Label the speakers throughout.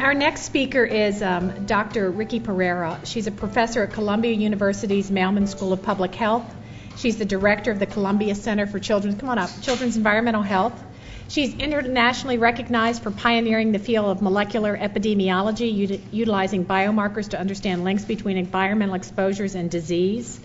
Speaker 1: Our next speaker is Dr. Ricky Perera. She's a professor at Columbia University's Mailman School of Public Health. She's the director of the Columbia Center for Children's Environmental Health. She's internationally recognized for pioneering the field of molecular epidemiology, utilizing biomarkers to understand links between environmental exposures and disease.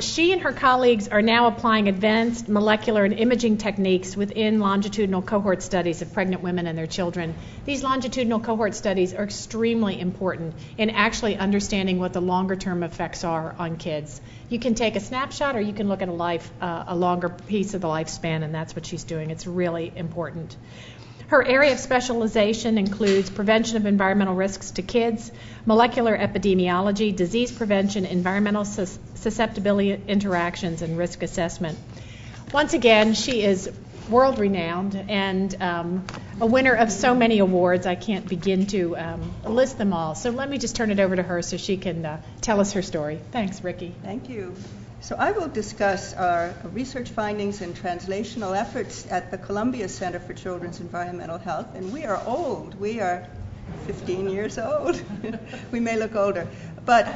Speaker 1: She and her colleagues are now applying advanced molecular and imaging techniques within longitudinal cohort studies of pregnant women and their children. These longitudinal cohort studies are extremely important in actually understanding what the longer-term effects are on kids. You can take a snapshot, or you can look at a longer piece of the lifespan, and that's what she's doing. It's really important. Her area of specialization includes prevention of environmental risks to kids, molecular epidemiology, disease prevention, environmental susceptibility interactions, and risk assessment. Once again, she is world-renowned and a winner of so many awards, I can't begin to list them all. So let me just turn it over to her so she can tell us her story. Thanks, Ricky.
Speaker 2: Thank you. So I will discuss our research findings and translational efforts at the Columbia Center for Children's Environmental Health. And we are old. We are 15 years old. We may look older. But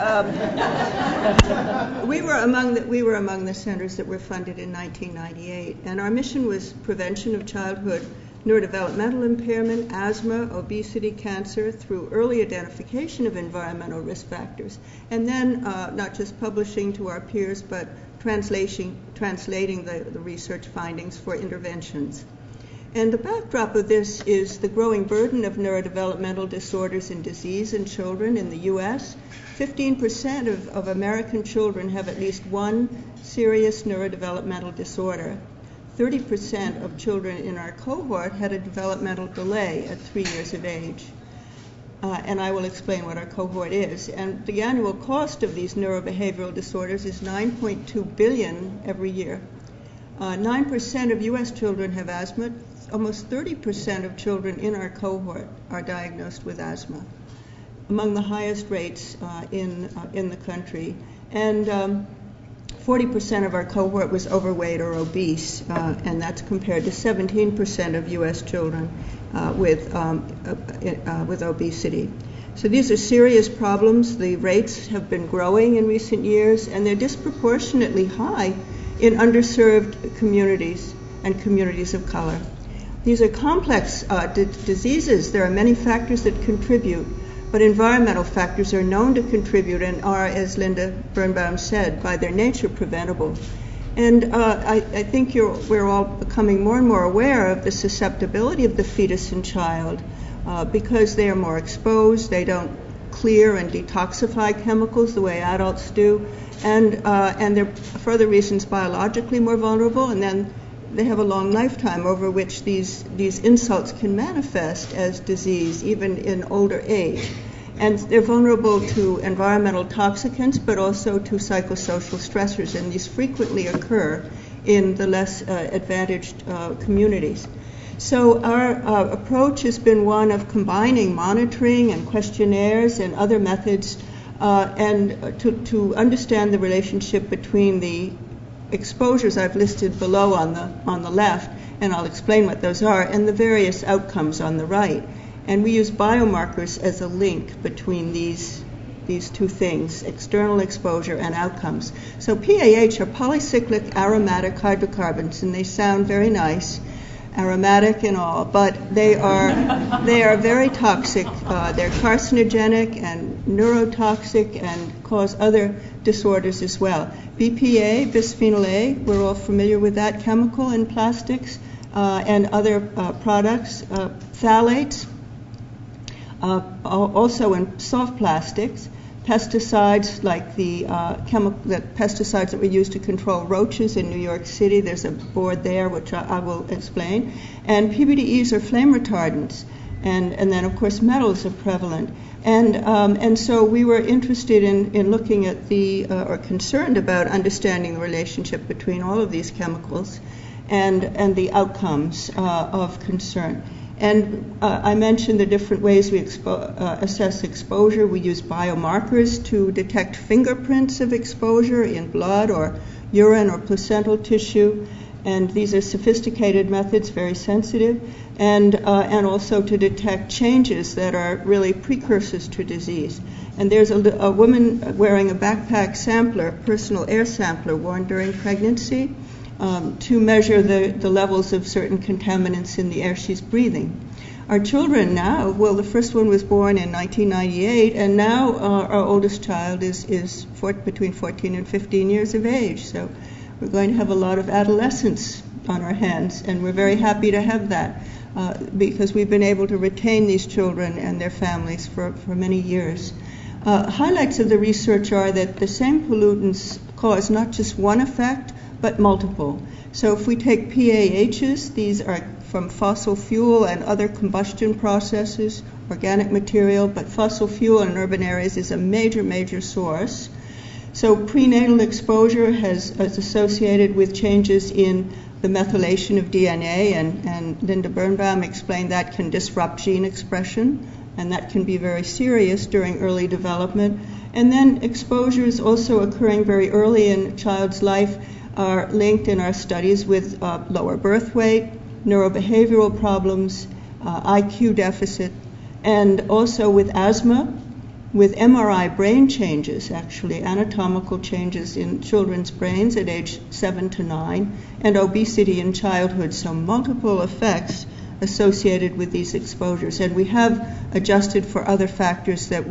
Speaker 2: we were among the centers that were funded in 1998. And our mission was prevention of childhood neurodevelopmental impairment, asthma, obesity, cancer, through early identification of environmental risk factors, and then not just publishing to our peers, but translating the research findings for interventions. And the backdrop of this is the growing burden of neurodevelopmental disorders and disease in children in the U.S. 15% of American children have at least one serious neurodevelopmental disorder. 30% of children in our cohort had a developmental delay at 3 years of age. And I will explain what our cohort is. And the annual cost of these neurobehavioral disorders is $9.2 billion every year. 9% of U.S. children have asthma. Almost 30% of children in our cohort are diagnosed with asthma, among the highest rates in the country. And 40% of our cohort was overweight or obese, and that's compared to 17% of U.S. children with obesity. So these are serious problems. The rates have been growing in recent years, and they're disproportionately high in underserved communities and communities of color. These are complex diseases. There are many factors that contribute, but environmental factors are known to contribute and are, as Linda Birnbaum said, by their nature preventable. And I think we're all becoming more and more aware of the susceptibility of the fetus and child because they are more exposed. They don't clear and detoxify chemicals the way adults do, and they're, for other reasons, biologically more vulnerable, and then they have a long lifetime over which these insults can manifest as disease, even in older age. And they're vulnerable to environmental toxicants, but also to psychosocial stressors, and these frequently occur in the less advantaged communities. So our approach has been one of combining monitoring and questionnaires and other methods and to understand the relationship between the exposures I've listed below on the left, and I'll explain what those are, and the various outcomes on the right. And we use biomarkers as a link between these two things, external exposure and outcomes. So PAH are polycyclic aromatic hydrocarbons, and they sound very nice, aromatic and all, but they are very toxic. They're carcinogenic and neurotoxic and cause other disorders as well. BPA, bisphenol A, we're all familiar with that chemical in plastics and other products. Phthalates, also in soft plastics. Pesticides like the pesticides that we use to control roaches in New York City. There's a board there which I will explain. And PBDEs are flame retardants. And then, of course, metals are prevalent. And so we were interested in looking at or concerned about understanding the relationship between all of these chemicals and the outcomes of concern. And I mentioned the different ways we assess exposure. We use biomarkers to detect fingerprints of exposure in blood or urine or placental tissue. And these are sophisticated methods, very sensitive, and also to detect changes that are really precursors to disease. And there's a woman wearing a backpack sampler, personal air sampler, worn during pregnancy to measure the levels of certain contaminants in the air she's breathing. Our children now, well, the first one was born in 1998, and now our oldest child is between 14 and 15 years of age. So we're going to have a lot of adolescence on our hands, and we're very happy to have that because we've been able to retain these children and their families for many years. Highlights of the research are that the same pollutants cause not just one effect, but multiple. So if we take PAHs, these are from fossil fuel and other combustion processes, organic material, but fossil fuel in urban areas is a major source. So prenatal exposure is associated with changes in the methylation of DNA, and Linda Birnbaum explained that can disrupt gene expression, and that can be very serious during early development. And then exposures also occurring very early in a child's life are linked in our studies with lower birth weight, neurobehavioral problems, IQ deficit, and also with asthma, with MRI brain changes, actually anatomical changes in children's brains at age 7 to 9, and obesity in childhood. So multiple effects associated with these exposures. And we have adjusted for other factors that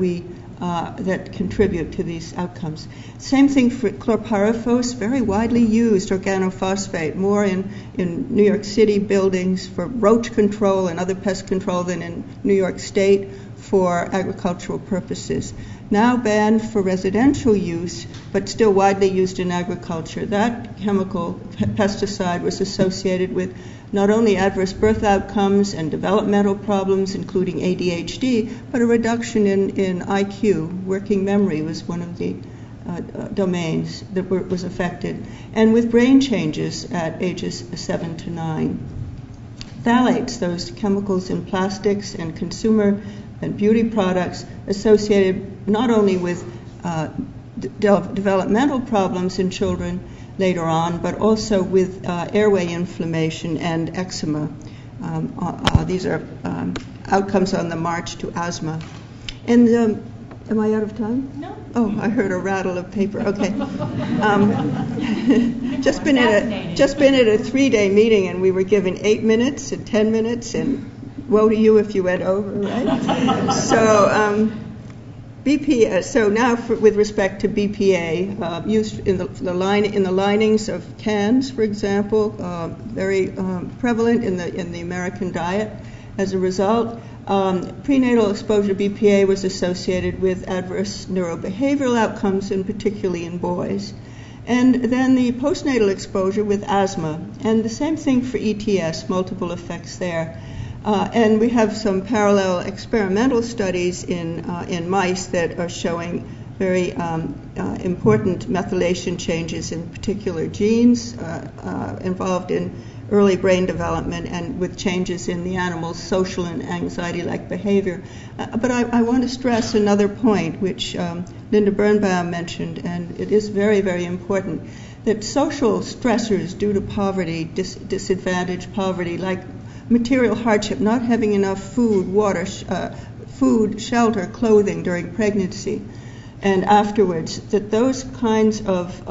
Speaker 2: that contribute to these outcomes. Same thing for chlorpyrifos, very widely used organophosphate, more in New York City buildings for roach control and other pest control than in New York State for agricultural purposes. Now banned for residential use, but still widely used in agriculture. That chemical pesticide was associated with not only adverse birth outcomes and developmental problems, including ADHD, but a reduction in IQ. Working memory was one of the domains that was affected, and with brain changes at ages 7 to 9. Phthalates, those chemicals in plastics and consumer and beauty products, associated not only with developmental problems in children later on, but also with airway inflammation and eczema. These are outcomes on the march to asthma. And am I out of time?
Speaker 1: No.
Speaker 2: Oh, I heard a rattle of paper. Okay. Just been at a 3-day meeting, and we were given 8 minutes and 10 minutes, and woe to you if you went over, right? So BPA. So now, with respect to BPA, used in the linings of cans, for example, very prevalent in the American diet. As a result, prenatal exposure to BPA was associated with adverse neurobehavioral outcomes, and particularly in boys. And then the postnatal exposure with asthma, and the same thing for ETS, multiple effects there. And we have some parallel experimental studies in mice that are showing very important methylation changes in particular genes involved in early brain development, and with changes in the animal's social and anxiety-like behavior. But I want to stress another point, which Linda Birnbaum mentioned, and it is very, very important, that social stressors due to poverty, disadvantage, poverty, like material hardship, not having enough food, water, shelter, clothing during pregnancy and afterwards, that those kinds of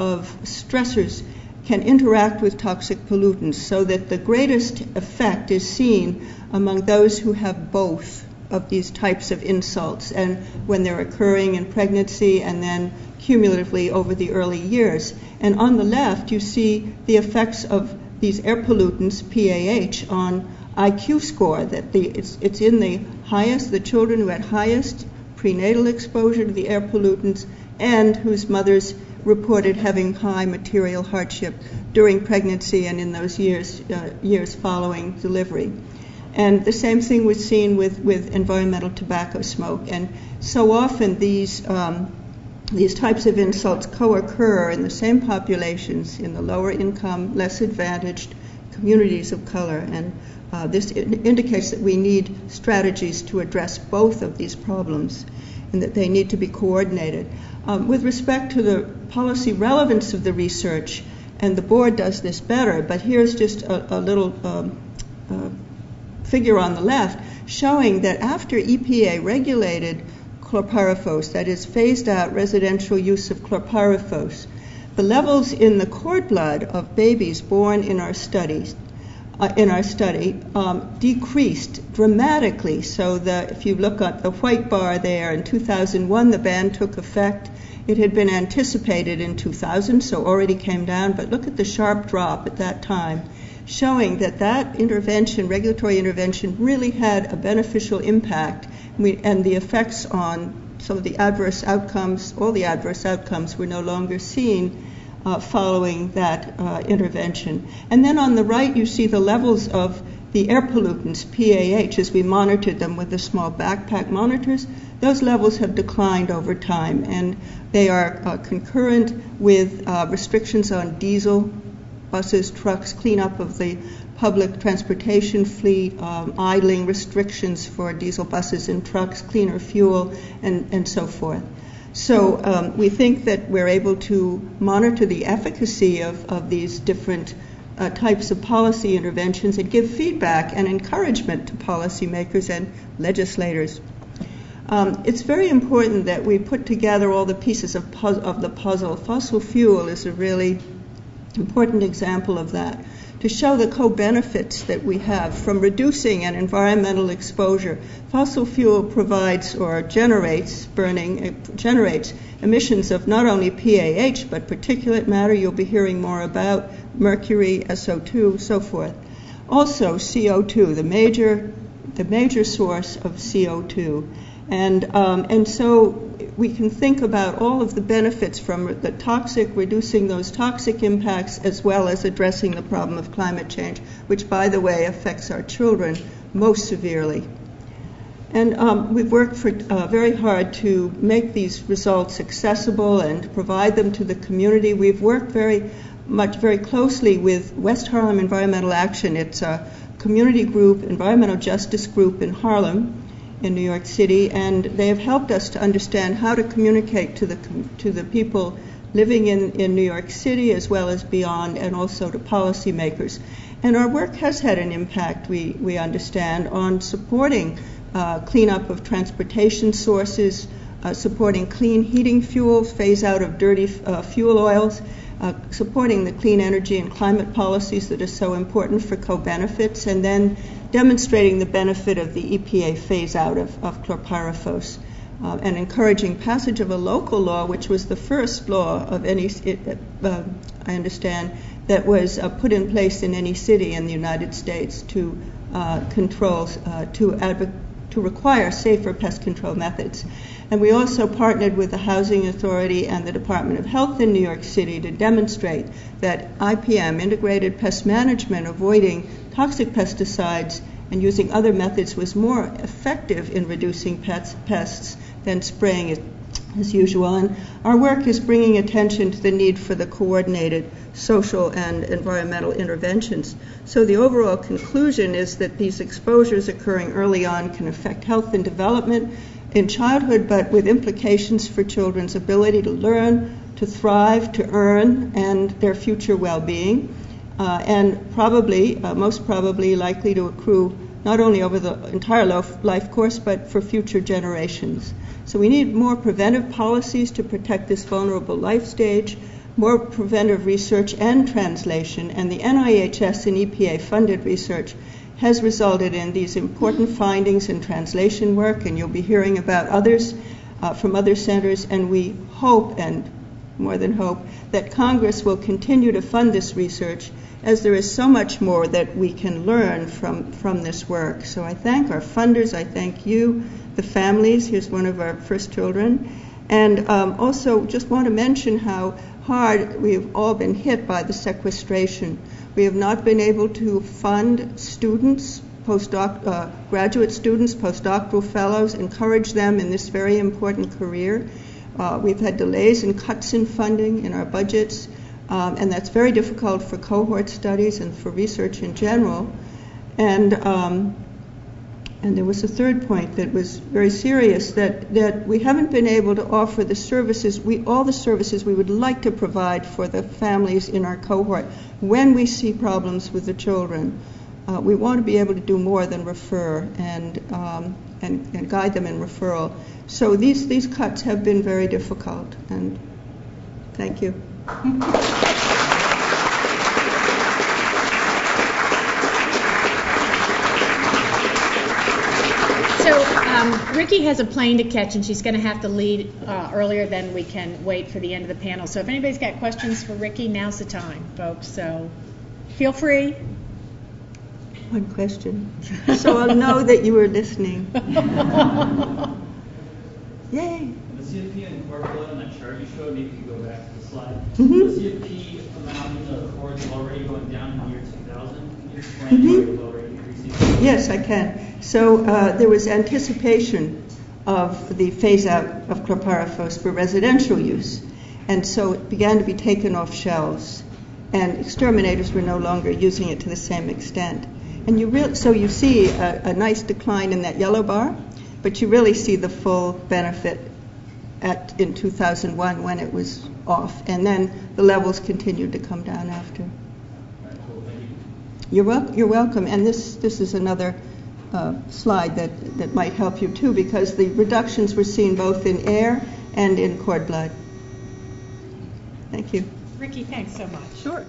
Speaker 2: stressors can interact with toxic pollutants, so that the greatest effect is seen among those who have both of these types of insults, and when they're occurring in pregnancy and then cumulatively over the early years. And on the left, you see the effects of these air pollutants, PAH, on IQ score, that it's in the highest, the children who had highest prenatal exposure to the air pollutants and whose mothers reported having high material hardship during pregnancy and in those years following delivery. And the same thing was seen with environmental tobacco smoke. And so often these types of insults co-occur in the same populations in the lower income, less advantaged communities of color. And this indicates that we need strategies to address both of these problems, and that they need to be coordinated. With respect to the policy relevance of the research, and the board does this better, but here's just a little figure on the left showing that after EPA regulated chlorpyrifos, that is, phased out residential use of chlorpyrifos, the levels in the cord blood of babies born in our study decreased dramatically. So if you look at the white bar there, in 2001 the ban took effect. It had been anticipated in 2000, so already came down, but look at the sharp drop at that time, showing that intervention, regulatory intervention, really had a beneficial impact, and the effects on some of the adverse outcomes, all the adverse outcomes, were no longer seen following that intervention. And then on the right you see the levels of the air pollutants, PAH, as we monitored them with the small backpack monitors. Those levels have declined over time, and they are concurrent with restrictions on diesel, buses, trucks, cleanup of the public transportation fleet, idling restrictions for diesel buses and trucks, cleaner fuel, and so forth. So we think that we're able to monitor the efficacy of these different types of policy interventions and give feedback and encouragement to policymakers and legislators. It's very important that we put together all the pieces of the puzzle. Fossil fuel is a really important example of that, to show the co-benefits that we have from reducing an environmental exposure. Fossil fuel provides or generates emissions of not only PAH but particulate matter, you'll be hearing more about, mercury, SO2, so forth. Also CO2, the major source of CO2. And so we can think about all of the benefits from reducing those toxic impacts, as well as addressing the problem of climate change, which, by the way, affects our children most severely. And we've worked very hard to make these results accessible and provide them to the community. We've worked very closely with West Harlem Environmental Action. It's a community group, environmental justice group in Harlem, in New York City, and they have helped us to understand how to communicate to the people living in New York City as well as beyond, and also to policymakers. And our work has had an impact, we understand, on supporting cleanup of transportation sources, supporting clean heating fuels, phase out of dirty fuel oils, supporting the clean energy and climate policies that are so important for co-benefits, and then demonstrating the benefit of the EPA phase out of chlorpyrifos, and encouraging passage of a local law, which was the first law of any, I understand, that was put in place in any city in the United States to require safer pest control methods. And we also partnered with the Housing Authority and the Department of Health in New York City to demonstrate that IPM, integrated pest management, avoiding toxic pesticides and using other methods, was more effective in reducing pests than spraying it as usual. And our work is bringing attention to the need for the coordinated social and environmental interventions. So the overall conclusion is that these exposures occurring early on can affect health and development in childhood, but with implications for children's ability to learn, to thrive, to earn, and their future well-being, and most probably likely to accrue not only over the entire life course, but for future generations. So we need more preventive policies to protect this vulnerable life stage, more preventive research and translation, and the NIHS and EPA funded research has resulted in these important findings in translation work, and you'll be hearing about others from other centers, and we hope, and more than hope, that Congress will continue to fund this research, as there is so much more that we can learn from this work. So I thank our funders, I thank you, the families. Here's one of our first children. And also just want to mention how hard we've all been hit by the sequestration. We have not been able to fund students, graduate students, postdoctoral fellows, encourage them in this very important career. We've had delays and cuts in funding in our budgets, and that's very difficult for cohort studies and for research in general. And And there was a third point that was very serious, that we haven't been able to offer the services, all the services we would like to provide for the families in our cohort when we see problems with the children. We want to be able to do more than refer and guide them in referral. So these cuts have been very difficult, and thank you.
Speaker 1: So Ricky has a plane to catch, and she's going to have to leave earlier than we can wait for the end of the panel. So if anybody's got questions for Ricky, now's the time, folks. So feel free.
Speaker 2: One question. So I'll know that you were listening. Yay.
Speaker 3: The CFP and cord blood on that chart you showed, maybe you can go back to the slide.
Speaker 2: Mm-hmm.
Speaker 3: The CFP amount in the cords is already going down in the year 2000. Can you explain why it was already increasing?
Speaker 2: Yes, I can. So there was anticipation of the phase-out of chlorpyrifos for residential use. And so it began to be taken off shelves. And exterminators were no longer using it to the same extent. And so you see a nice decline in that yellow bar, but you really see the full benefit in 2001 when it was off. And then the levels continued to come down after. You're welcome. And this is another slide that might help you too, because the reductions were seen both in air and in cord blood. Thank you.
Speaker 1: Ricky, thanks so much.
Speaker 2: Sure.